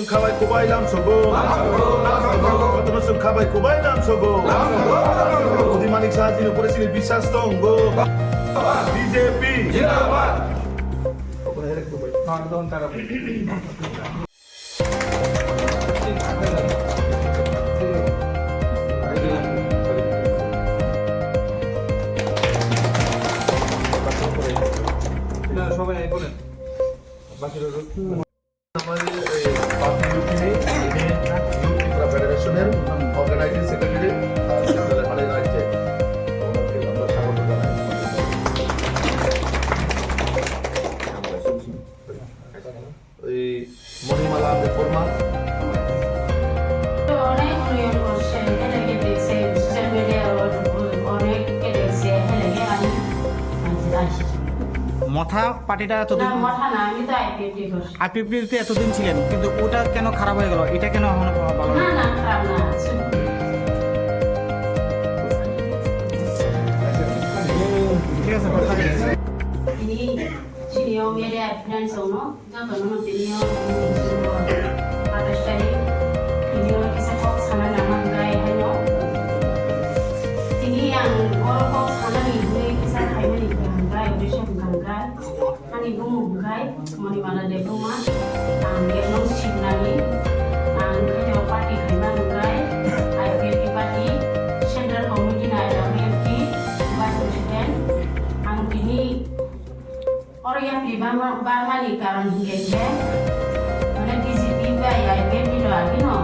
Kabai Kubai Lam Sogo, Kotono Kabai Kubai Lam Sogo, Udi Manik Sahajin Operation Bisas Tongo, BJP, Jindabad. সবাই বলেন বাকি আমাদের party ইউনিয়নে youth Tripura ফেডারেশনের organising secretary মানে রাজ্যে ওনাকে আমরা স্বাগত জানাই। ওই মণিমালা দেববর্মা অনেক উন্নয়ন করছে এটাকে দেখছে সোশ্যাল মিডিয়া অনেককে দেখছে এটাকে আমি আসছি মথা পার্টিটা না এতদিন মাথা না আমি তো আইপিএফটি করছি আইপিপিতে এতদিন ছিলেন, কিন্তু ওটা কেন খারাপ হয়ে গেল? এটা কেন এখনো ভালো না না? না খারাপ না ঠিক আছে, কথা বলছি। ini sini media finance ono jato no tinio adastari tinio kisa kok sana nama gai hano tini yang orang kok sana ni gue kisa kai mani gai odisha gai ani gumu gai mani mana de guma ang yerno sinani ang kayo party kai mana gai IPP party central committee na IPP vice president ang tini और यह बारमानी कारण हिंगे है मैंने BJP का या BJP तो आगे ना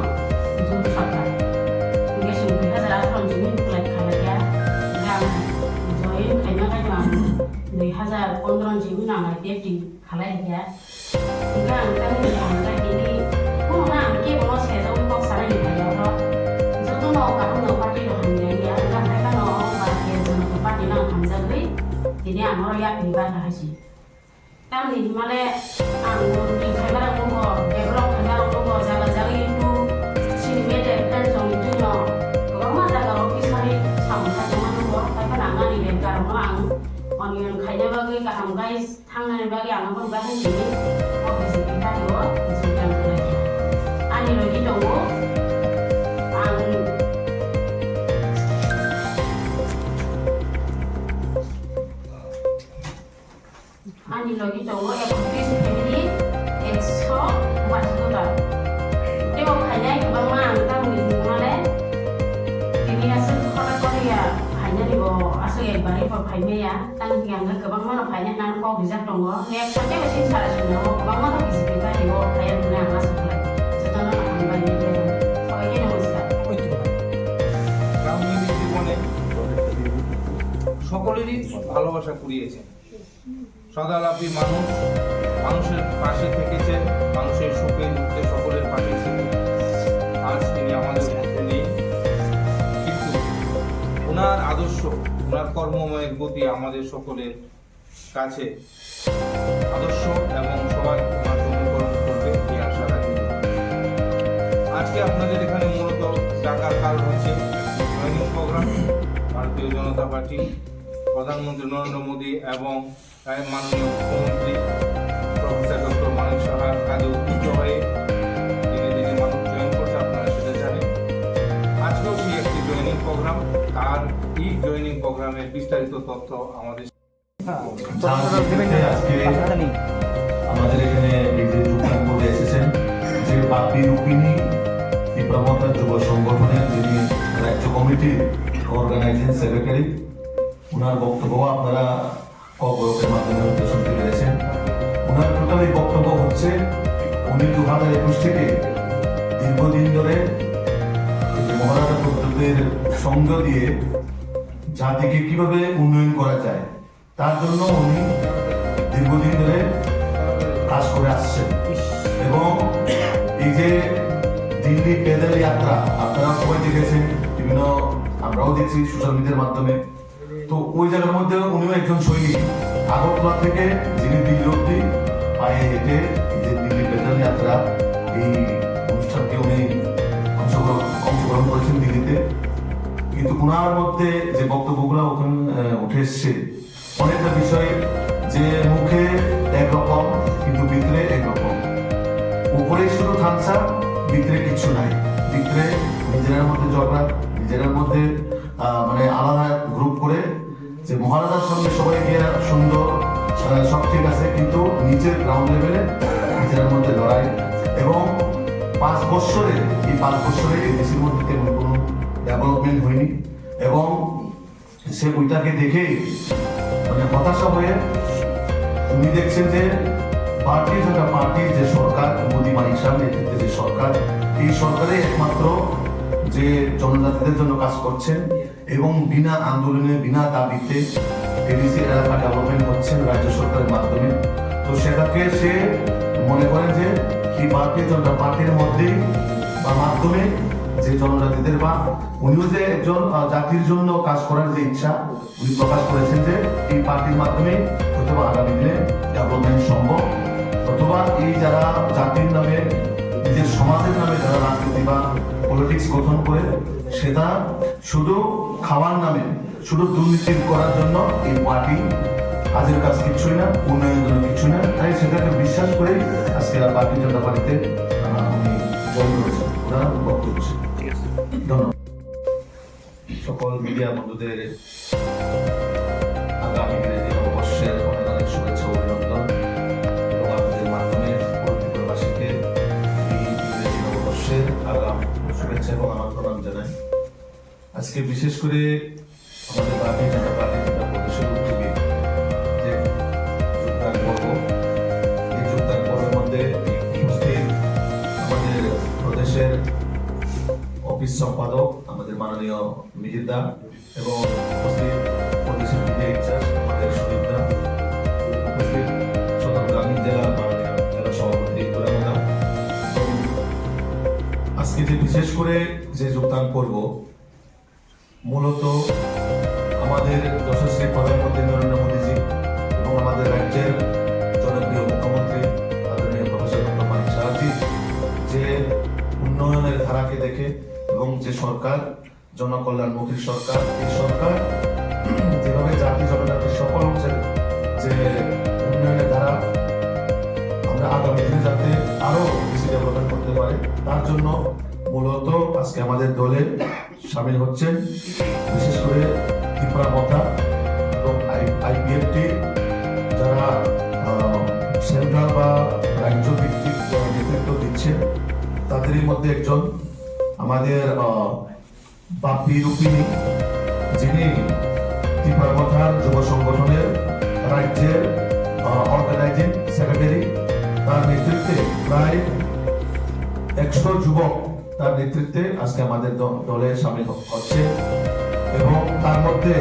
जो सरकार हिंगे सुनते हैं जरा फ्रॉम जमीन को लाइक खाना क्या गाँव जो ये खाना का जो 2015 जमीन आना बीजेपी खाला क्या गाँव का नहीं आना ini वो ना के बोलो से जो वो सारा ये खाया तो जो तो ना काम ना पार्टी तो हमने या गाँव का ना पार्टी जो ना पार्टी ना हम जब भी ini amor ya pribadi haji kami mana di kamera umum develop kamera umum jaga-jaga itu sini media dan soal itu no kalau ada kalau misalnya sama saja mana buat tapi nangan ini kalau orang orang kaya bagi kaham guys tangan bagi anak pun bahkan ini ofisi kita juga sudah mulai ani lagi dong ani lagi tahu ekspres family exo masukkan dia mau hanya bang mang tahu ni mana ini asal kota Korea hanya di bawah asal yang bari pemainnya ya tang yang ke bang mana banyak nan kau bisa tunggu nek sampai masih salah semua bang mana bisa kita di bawah kayak mana masuk lagi setelah makan banyak dia soalnya namaskar রাজনৈতিক জীবনে সকলেরই ভালোবাসা কুড়িয়েছেন। সদালাপী মানুষ, মানুষের পাশে থেকেছেন, মানুষের সুখে দুঃখে সকলের পাশে ছিলেন। আজ তিনি আমাদের মধ্যে নেই, কিন্তু ওনার আদর্শ, ওনার কর্মময়ের গতি আমাদের সকলের কাছে আদর্শ এবং সবাই ওনার অনুকরণ করবে এই আশা রাখি। আজকে আপনাদের এখানে মূলত ডাকার কারণ হচ্ছে জয়েনিং প্রোগ্রাম। ভারতীয় জনতা পার্টি, প্রধানমন্ত্রী নরেন্দ্র মোদী এবং মাননীয় মুখ্যমন্ত্রী প্রফেসর ডক্টর মানিক সাহার কাজে উদ্বুদ্ধ হয়ে দিনে দিনে মানুষ জয়েন করছে, আপনারা সেটা জানেন। আজকেও সেই একটি জয়েনিং প্রোগ্রাম, তার এই জয়েনিং প্রোগ্রামের বিস্তারিত তথ্য আমাদের আজকে আমাদের এখানে এই যে যোগদান করে এসেছেন যে বাপি রুপিনী ত্রিপুরা যুব সংগঠনের যিনি রাজ্য কমিটির অর্গানাইজিং সেক্রেটারি, ওনার বক্তব্য আপনারা অবরোধের মাধ্যমে শুনতে পেরেছেন। ওনার টোটাল এই বক্তব্য হচ্ছে উনি 2021 থেকে দীর্ঘদিন ধরে মহারাজা প্রদ্যোতের সঙ্গ দিয়ে জাতিকে কিভাবে উন্নয়ন করা যায় তার জন্য উনি দীর্ঘদিন ধরে কাজ করে আসছেন। এবং এই যে দিল্লি পেদল যাত্রা আপনারা সবাই দেখেছেন, বিভিন্ন আমরাও দেখছি সোশ্যাল মিডিয়ার মাধ্যমে। তো ওই জায়গার মধ্যে উনিও একজন সৈনিক, আগরতলা থেকে যিনি দিল্লি অব্দি পায়ে হেঁটে যে দিল্লি পেদল যাত্রা এই অনুষ্ঠানকে উনি অংশগ্রহণ করেছেন দিল্লিতে। কিন্তু ওনার মধ্যে যে বক্তব্যগুলো ওখানে উঠে এসছে অনেকটা বিষয় যে মুখে একরকম কিন্তু ভিতরে একরকম। উপরে শুধু থামসা, ভিতরে কিছু নাই। ভিতরে নিজেদের মধ্যে ঝগড়া, নিজেদের মধ্যে মানে আলাদা গ্রুপ করে যে মহারাজার সঙ্গে সবাই গিয়ে সুন্দর সব ঠিক আছে, কিন্তু নিচের গ্রাউন্ড লেভেলে নিজেদের মধ্যে লড়াই। এবং 5 বছরে এই দেশের মধ্যে তেমন কোনো ডেভেলপমেন্ট হয়নি। এবং সে ওইটাকে দেখে মানে হতাশা হয়ে উনি দেখছেন যে ভারতীয় জনতা পার্টির যে সরকার, মোদী মানিক শাহ নেতৃত্বে যে সরকার, এই সরকারে একমাত্র যে জনজাতিদের জন্য কাজ করছেন এবং বিনা আন্দোলনে বিনা দাবিতে এডিসি এলাকা ডেভেলপমেন্ট হচ্ছে রাজ্য সরকারের মাধ্যমে। তো সেটাকে সে মনে করেন যে এই ভারতীয় জনতা পার্টির মধ্যেই বা মাধ্যমে যে জনজাতিদের বা উনিও যে একজন জাতির জন্য কাজ করার যে ইচ্ছা উনি প্রকাশ করেছেন যে এই পার্টির মাধ্যমে অথবা আগামী দিনে ডেভেলপমেন্ট সম্ভব, অথবা এই যারা জাতির নামে নিজের সমাজের নামে যারা রাজনীতি বা পলিটিক্স গঠন করে সেটা শুধু খাওয়ার নামে, শুধু দুর্নীতি করার জন্য এই পার্টি কাজের কাজ কিছুই না, উন্নয়নের জন্য কিছুই না। তাই সেটাকে বিশ্বাস করেই আজকে ভারতীয় জনতা পার্টিতে উনি জয়েন করেছেন, ওনার বক্তব্য। ধন্যবাদ সকল মিডিয়া বন্ধুদের। আগামী দিনে নববর্ষের অনেক অনেক শুভেচ্ছা অভিনন্দন এবং আপনাদের মাধ্যমে প্রবাসীকে এই ইংরেজি নববর্ষের আগাম শুভেচ্ছা এবং আমার প্রণাম জানাই। আজকে বিশেষ করে আমাদের ভারতীয় জনতা পার্টির যেটা প্রদেশের উদ্যোগে যে যোগদান পর্ব, এই যোগদান পর্বের মধ্যে উপস্থিত আমাদের প্রদেশের অফিস সম্পাদক আমাদের মাননীয় মিহিরদা এবং উপস্থিত প্রদেশের মিডিয়া ইনচার্জ আমাদের সুদীপদা, উপস্থিত সদর গ্রামীণ জেলার মাননীয় জেলা সভাপতি দুরামদা। আজকে যে বিশেষ করে যে যোগদান করব মূলত আমাদের যশস্বী প্রধানমন্ত্রী নরেন্দ্র মোদীজি এবং আমাদের রাজ্যের জনপ্রিয় মুখ্যমন্ত্রী আদরণীয় প্রফেসর ডক্টর মানিক শাহজি যে উন্নয়নের ধারাকে দেখে এবং যে সরকার জনকল্যাণমুখী সরকার, এই সরকার যেভাবে জাতি জনজাতির সকল অংশের যে উন্নয়নের ধারা আমরা আগামী দিনে যাতে আরো বেশি ডেভেলপমেন্ট করতে পারে তার জন্য মূলত আজকে আমাদের দলে সামিল হচ্ছেন বিশেষ করে ত্রিপুরা মথা এবং আইপিএফটি যারা সেন্ট্রাল বা রাজ্য ভিত্তিক নেতৃত্ব দিচ্ছেন। তাদেরই মধ্যে একজন আমাদের বাপি রূপিনী, যিনি ত্রিপুরা মথার যুব সংগঠনের রাজ্যের অর্গানাইজিং সেক্রেটারি। তার নেতৃত্বে প্রায় 100 যুবক তার নেতৃত্বে আজকে আমাদের দলে সামিল হচ্ছে এবং তার মধ্যে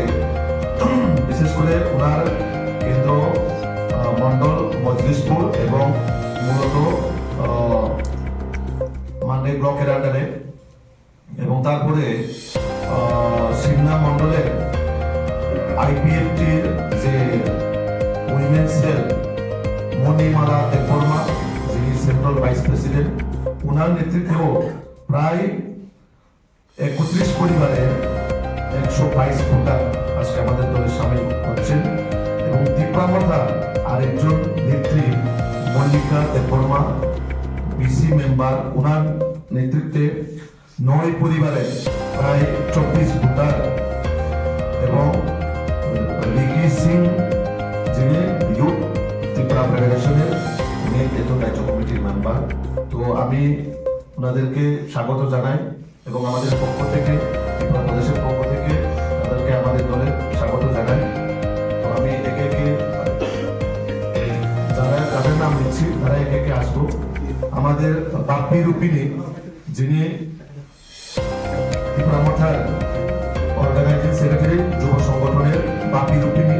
বিশেষ করে ওনার কেন্দ্র মন্ডল মজলিশপুর এবং মূলত মান্ডে ব্লকের আন্ডারে, এবং তারপরে সিমনা মন্ডলের আইপিএফটির যে উইমেন সেল মণিমালা দেববর্মা, যিনি সেন্ট্রাল ভাইস প্রেসিডেন্ট, ওনার নেতৃত্বেও প্রায় 31 পরিবারের 122 ভোটার আজকে আমাদের দলে সামিল হচ্ছেন। এবং ত্রিপুরা মথার আরেকজন নেত্রী মল্লিকা দেববর্মা, বিসি মেম্বার, ওনার নেতৃত্বে 9 পরিবারের প্রায় 24 ভোটার, এবং রিকি সিং যিনি ইউথ ত্রিপুরা ফেডারেশনের নেতৃত্ব রাজ্য কমিটির মেম্বার। তো আমি ওনাদেরকে স্বাগত জানাই এবং আমাদের পক্ষ থেকে ত্রিপুরা প্রদেশের পক্ষ থেকে তাদেরকে আমাদের দলে স্বাগত জানাই। তো আমি একে একে যাদের নাম দিচ্ছি তারা একে একে আসবো। আমাদের বাপি রূপিনী, যিনি ত্রিপুরা মথার অর্গানাইজিং সেক্রেটারি যুব সংগঠনের বাপি রূপিনী।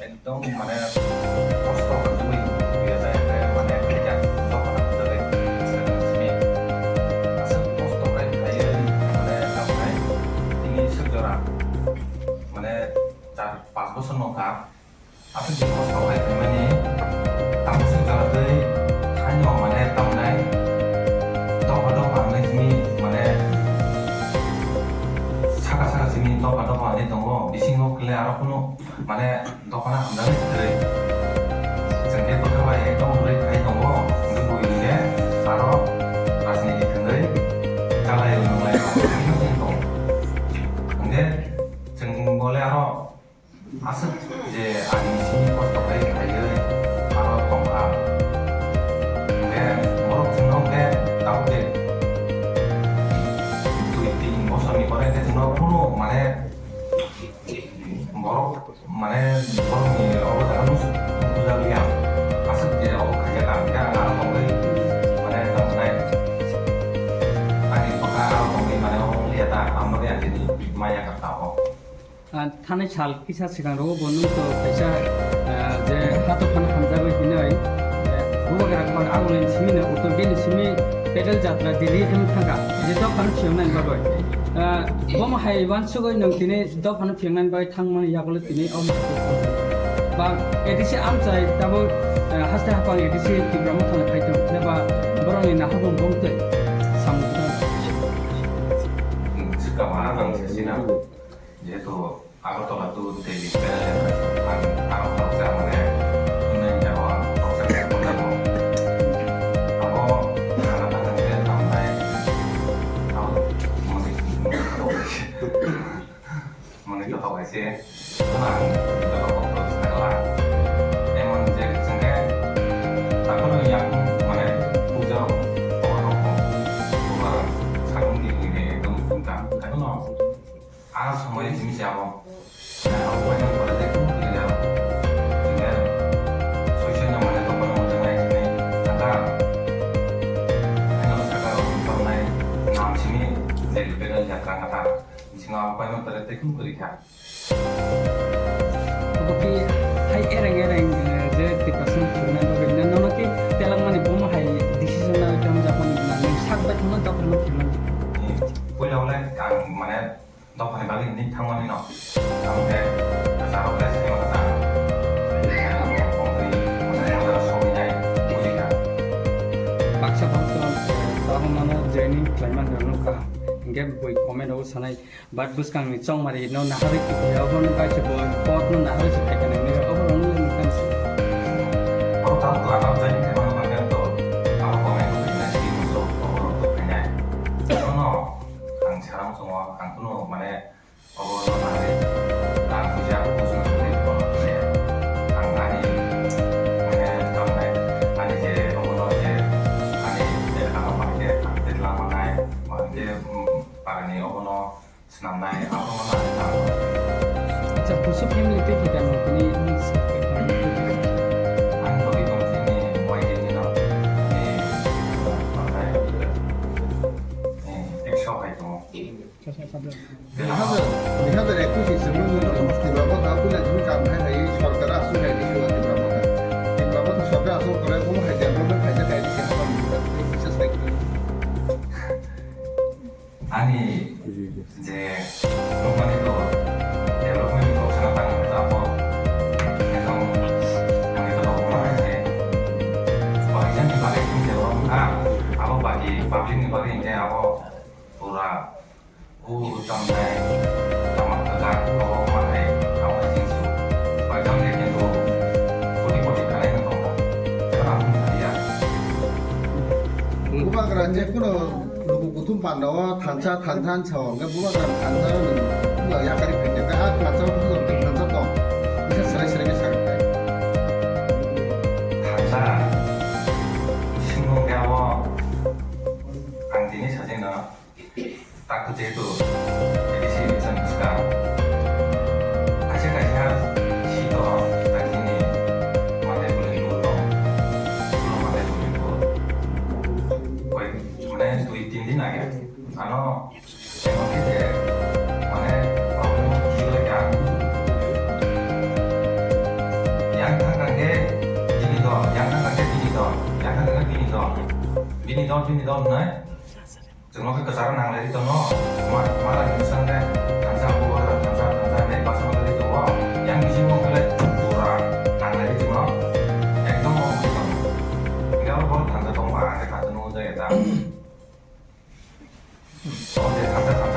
একদম মানে কষ্ট করে মানে কষ্ট করে মানে তিনি জোড়া মানে nongkap apa sih kos kau kayak gimana kamu segala deh hanya mana tahu nai tahu mana sini mana 사가 지민 또 받아 봐 안 했던 거 미싱어 클레 알아보노 만에 또 하나 감당을 그래 정계 또 가봐야 또 우리 다 했던 거 근데 보이는 게 바로 마스니 근데 잘라요 놀라요 형도 근데 정보를 알아 아스 이제 아니시니 포스터에 가요 바로 공감 근데 뭐로 증명해 나오게 mosomi kore te no puno mane borok mane borok ni obo tamu buzalia asap je obo kaja kan ya ngaro tongai mane tamai ani paka ngaro tongai mane obo liata amage anjini maya kata o थानाय साल किसा सिगां रो बनु तो पैसा जे हातो फान हामजाबो हिनै बुबागरा खान आगुलनि सिमिनो उतो बेनि सिमि pedal जात्रा दिल्ली हम थांगा जे द फान फियनाय बागय बम हाय वान सुगै नों तिने द फान फियनाय बाय थांमान यागल तिने अम बा एदिसि आमचाय दाबो हास्ता हापां एदिसि तिब्रामो थाना फाइतो नेबा बरनि नाहाबम बमते सामुदा sekarang orang sini yaitu Agartala itu dari Agartala saya mana ini Jawa proses pengaruh aku anak-anak kita sampai aku mungkin tahu sih tenang kalau proses sekolah emang jadi sehingga aku yang mana punya orang sarung ini itu bukan kan no 아나 정말 재밌지하고 aku banyak berarti itu tidak sehingga sosialnya mana tuh pada macam ini antara hanya sekarang untuk naik enam sini dari pedal jatah kata sehingga apa yang berarti itu berikan Bagi hai ereng-ereng je tipasan chuna bagina nono ki telang mani bom hai decision na jam japan na sak ba thona ta phano phano पहिला उलाई माने दफानि बागै नि थांमानि न आमफ्राय जाराव लाय सिमा कथा baksa bangsa tahumana joining klaiman nuka ngem boi comment au sanai bat buskang ni chong mari no nahari ki ya hon ba che bo pot no nahari se thakane ni over on ni kan Kalau tahu tuh anak jadi memang bagian tuh kalau komen itu tidak sih musuh orang tuh kayaknya no kang sekarang semua kang kuno mana orang mana kang kerja khusus dari orang ya kang ani mana kang naik ani je orang je ani je kalau pakai pakai lama naik mana pakai ni orang senam naik apa mana kang cha pusu family te kita no kini ni নিহাদের 21 December সমষ্টিবাবদ আবুলা জমি কাম high সরকার আসু high দিছো তিবাবদ তিবাবদ সরকার আসু করে কোনো হাই ডেভেলপমেন্ট হাই হাই দিছে হাবাম বিশেষ like 아니 이제 동반에도 데벨롭먼트 optional 방을 하고 그래서 강에도 너무 많이 이전에 바래 이제 아버 바기 바블링이 바래 이제 아버 보라 우 점에 담아다가 너무 많이 아버 진수 발전된 게도 보디 가는 건가 그런 말이야 부바그란 제꾸는 누구 구tum pandawa tanca tancan chawang bubagram tanca nu yakari pinde ka tanca bu tanca to bisa serai-serai bisa 단사 신공대하고 강진이 사진은 딱 그제도 에디시 선수가 아직까지 시도 강진이 만들고 있고 만들고 있고 거의 전에 또 있긴 나게 아노 제목이제 만에 어느 기회가 양탄관계 비니더 양탄관계 비니더 없나요? 정말 그 사람 나를 했던 거 말하는 순간 단사 보고 단사 내 가서 말을 했던 거 yang di sini mungkin kurang angka itu mah ekdom mau kita kalau mau tanda tong ada kata nunggu saya tahu soalnya kata